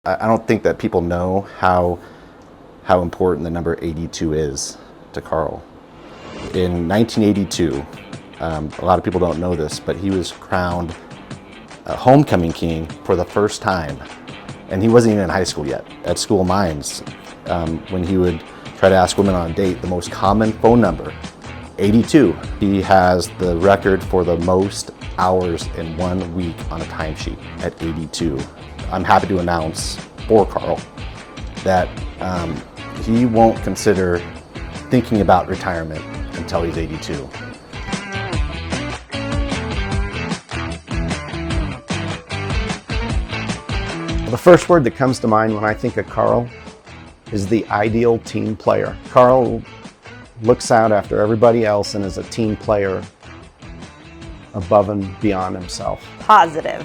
I don't think that people know how important the number 82 is to Carl. In 1982, a lot of people don't know this, but he was crowned a homecoming king for the first time. And he wasn't even in high school yet. At school minds, when he would try to ask women on a date, the most common phone number, 82. He has the record for the most hours in 1 week on a timesheet at 82. I'm happy to announce for Carl that he won't consider thinking about retirement until he's 82. The first word that comes to mind when I think of Carl is the ideal team player. Carl looks out after everybody else and is a team player above and beyond himself. Positive.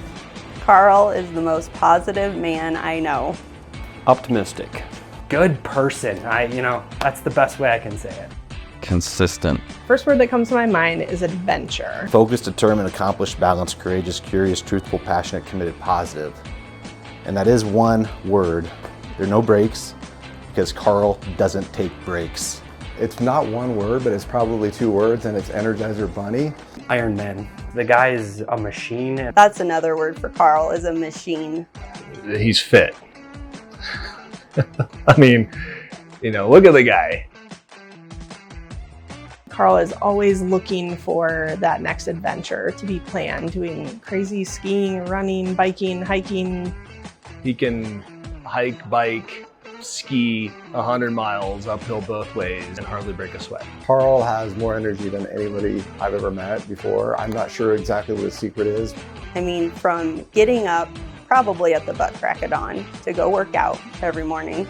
Carl is the most positive man I know. Optimistic. Good person. That's the best way I can say it. Consistent. First word that comes to my mind is adventure. Focused, determined, accomplished, balanced, courageous, curious, truthful, passionate, committed, positive. And that is one word. There are no breaks because Carl doesn't take breaks. It's not one word, but it's probably two words, and it's Energizer Bunny. Iron Man. The guy is a machine. That's another word for Carl, is a machine. He's fit. I mean, look at the guy. Carl is always looking for that next adventure to be planned, doing crazy skiing, running, biking, hiking. He can hike, bike, ski 100 miles uphill both ways and hardly break a sweat. Carl has more energy than anybody I've ever met before. I'm not sure exactly what his secret is. From getting up probably at the butt crack of dawn to go work out every morning,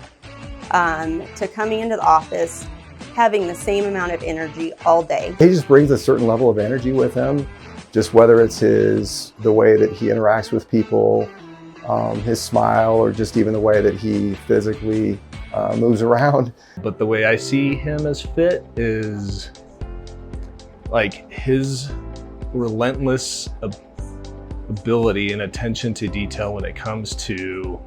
to coming into the office, having the same amount of energy all day. He just brings a certain level of energy with him, just whether it's the way that he interacts with people, his smile, or just even the way that he physically moves around. But the way I see him as fit is like his relentless ability and attention to detail when it comes to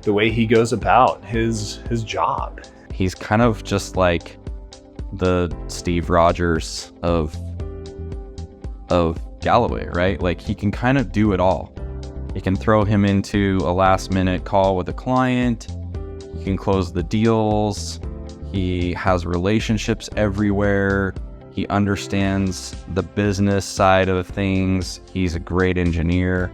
the way he goes about his job. He's kind of just like the Steve Rogers of Galloway, right? Like he can kind of do it all. You can throw him into a last minute call with a client. He can close the deals. He has relationships everywhere. He understands the business side of things. He's a great engineer.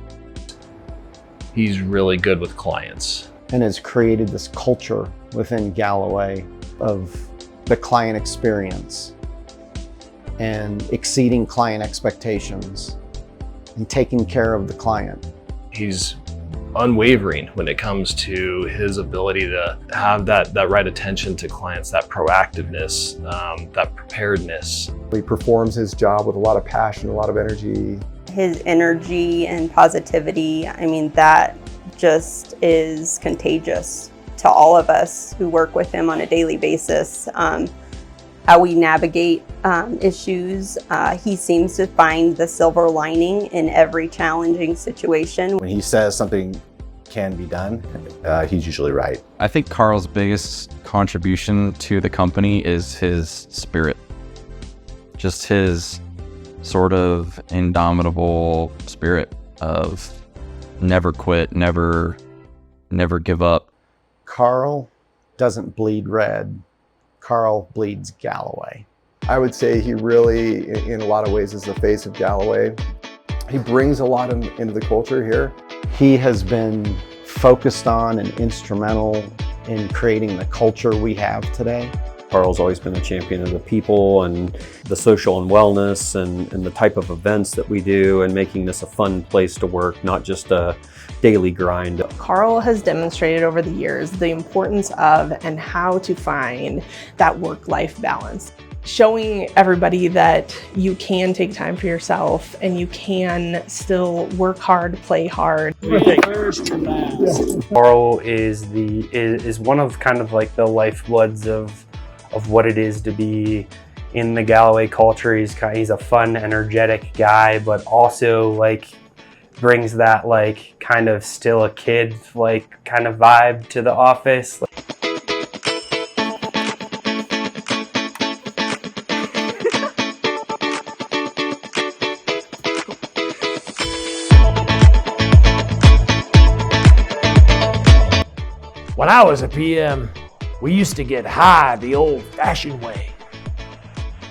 He's really good with clients. And has created this culture within Galloway of the client experience and exceeding client expectations and taking care of the client. He's unwavering when it comes to his ability to have that right attention to clients, that proactiveness, that preparedness. He performs his job with a lot of passion, a lot of energy. His energy and positivity, that just is contagious to all of us who work with him on a daily basis. How we navigate issues, he seems to find the silver lining in every challenging situation. When he says something can be done, he's usually right. I think Carl's biggest contribution to the company is his spirit. Just his sort of indomitable spirit of never quit, never give up. Carl doesn't bleed red. Carl bleeds Galloway. I would say he really, in a lot of ways, is the face of Galloway. He brings a lot into the culture here. He has been focused on and instrumental in creating the culture we have today. Carl's always been a champion of the people and the social and wellness and the type of events that we do and making this a fun place to work, not just a daily grind. Carl has demonstrated over the years the importance of and how to find that work-life balance. Showing everybody that you can take time for yourself and you can still work hard, play hard. Carl is one of kind of like the lifebloods of what it is to be in the Galloway culture. He's a fun, energetic guy, but also like brings that like kind of still a kid like kind of vibe to the office. When I was a PM, we used to get high the old-fashioned way,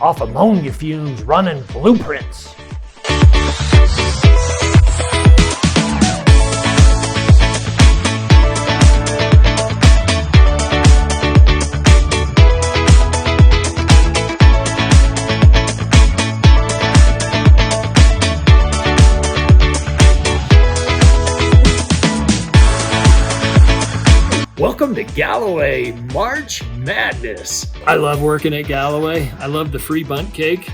off ammonia fumes running blueprints. Welcome to Galloway March Madness. I love working at Galloway. I love the free bunt cake.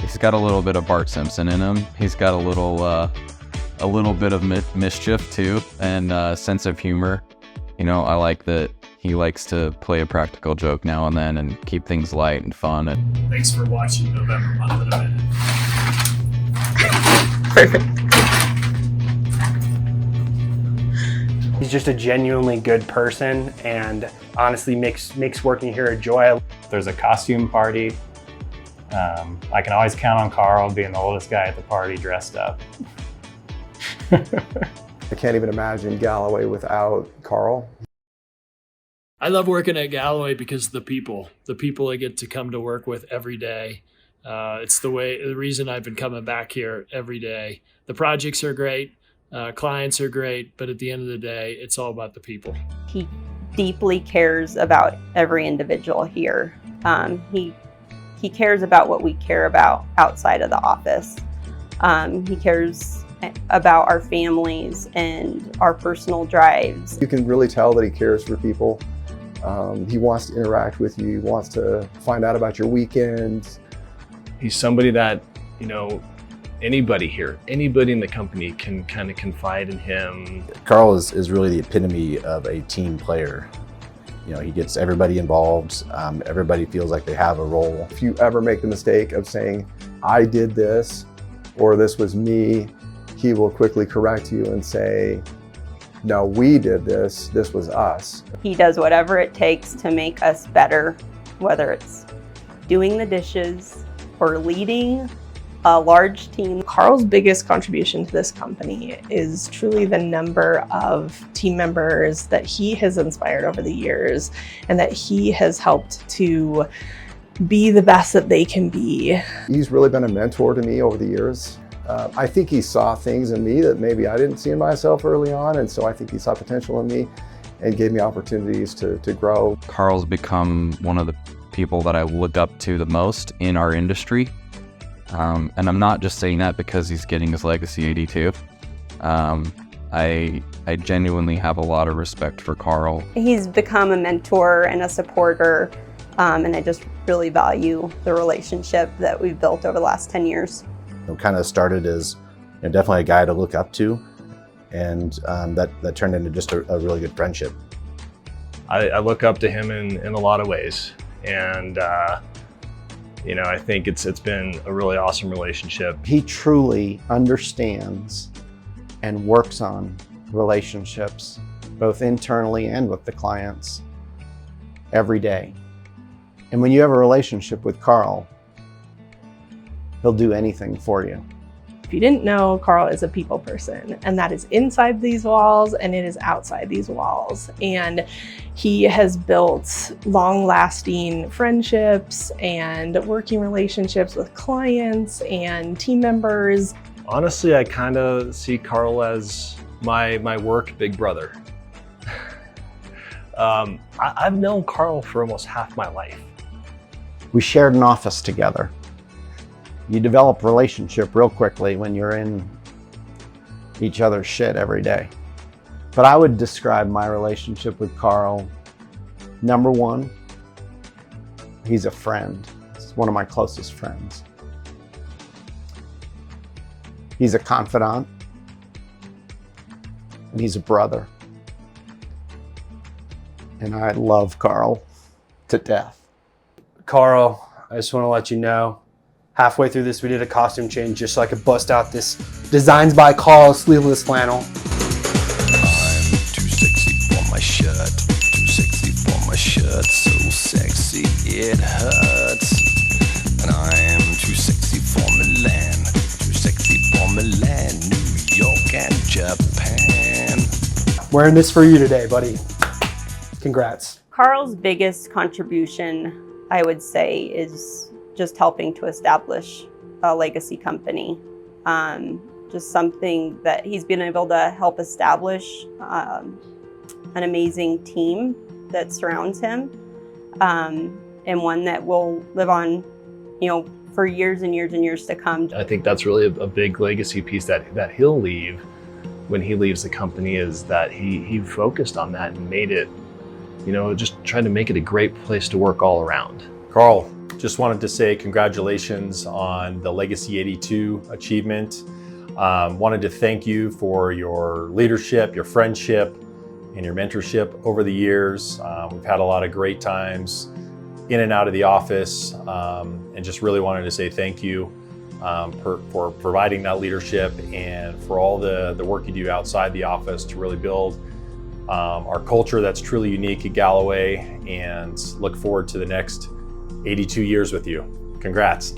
He's got a little bit of Bart Simpson in him. He's got a little bit of mischief too, and sense of humor. You know, I like that he likes to play a practical joke now and then and keep things light and fun. And Thanks for watching November Month in a Minute. Perfect. He's just a genuinely good person, and honestly makes working here a joy. If there's a costume party, I can always count on Carl being the oldest guy at the party dressed up. I can't even imagine Galloway without Carl. I love working at Galloway because the people I get to come to work with every day. It's the reason I've been coming back here every day. The projects are great. Clients are great, but at the end of the day, it's all about the people. He deeply cares about every individual here. He cares about what we care about outside of the office. He cares about our families and our personal drives. You can really tell that he cares for people. He wants to interact with you. He wants to find out about your weekends. He's somebody that, you know, anybody here, anybody in the company can kind of confide in him. Carl is really the epitome of a team player. You know, he gets everybody involved. Everybody feels like they have a role. If you ever make the mistake of saying, I did this, or this was me, he will quickly correct you and say, no, we did this, this was us. He does whatever it takes to make us better, whether it's doing the dishes or leading a large team. Carl's biggest contribution to this company is truly the number of team members that he has inspired over the years and that he has helped to be the best that they can be. He's really been a mentor to me over the years. I think he saw things in me that maybe I didn't see in myself early on, and so I think he saw potential in me and gave me opportunities to grow. Carl's become one of the people that I look up to the most in our industry. And I'm not just saying that because he's getting his legacy 82. I genuinely have a lot of respect for Carl. He's become a mentor and a supporter, and I just really value the relationship that we've built over the last 10 years. It kind of started as definitely a guy to look up to, and that turned into just a really good friendship. I look up to him in a lot of ways, and you know, I think it's been a really awesome relationship. He truly understands and works on relationships, both internally and with the clients, every day. And when you have a relationship with Carl, he'll do anything for you. If you didn't know, Carl is a people person, and that is inside these walls and it is outside these walls. And he has built long-lasting friendships and working relationships with clients and team members. Honestly, I kind of see Carl as my work big brother. I've known Carl for almost half my life. We shared an office together. You develop a relationship real quickly when you're in each other's shit every day. But I would describe my relationship with Carl, number one, he's a friend. He's one of my closest friends. He's a confidant, and he's a brother. And I love Carl to death. Carl, I just want to let you know Halfway through this, we did a costume change just so I could bust out this Designs by Carl sleeveless flannel. I'm too sexy for my shirt, too sexy for my shirt, so sexy it hurts. And I'm too sexy for Milan, too sexy for Milan, New York and Japan. Wearing this for you today, buddy. Congrats. Carl's biggest contribution, I would say, is just helping to establish a legacy company. Just something that he's been able to help establish an amazing team that surrounds him, and one that will live on, for years and years and years to come. I think that's really a big legacy piece that he'll leave when he leaves the company, is that he focused on that and made it, just tried to make it a great place to work all around. Carl, just wanted to say congratulations on the Legacy 82 achievement. Wanted to thank you for your leadership, your friendship, and your mentorship over the years. We've had a lot of great times in and out of the office, and just really wanted to say thank you for providing that leadership and for all the work you do outside the office to really build our culture that's truly unique at Galloway, and look forward to the next 82 years with you. Congrats.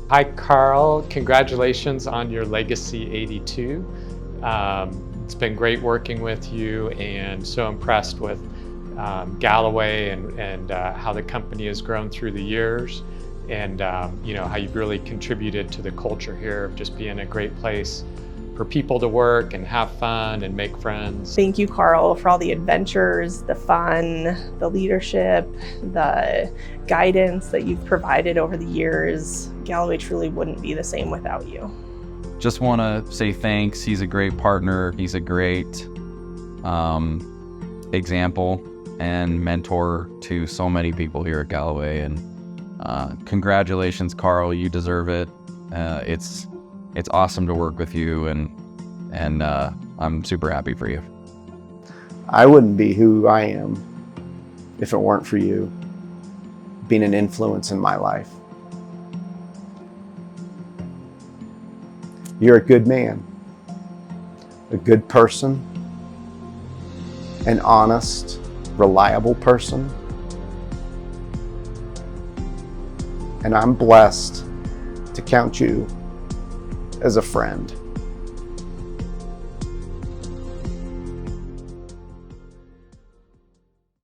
Hi, Carl. Congratulations on your Legacy 82. It's been great working with you, and so impressed with Galloway and how the company has grown through the years, and how you've really contributed to the culture here of just being a great place for people to work and have fun and make friends. Thank you, Carl, for all the adventures, the fun, the leadership, the guidance that you've provided over the years. Galloway truly wouldn't be the same without you. Just want to say thanks. He's a great partner. He's a great example and mentor to so many people here at Galloway. And congratulations, Carl. You deserve it. It's awesome to work with you, and I'm super happy for you. I wouldn't be who I am if it weren't for you being an influence in my life. You're a good man, a good person, an honest, reliable person, and I'm blessed to count you as a friend.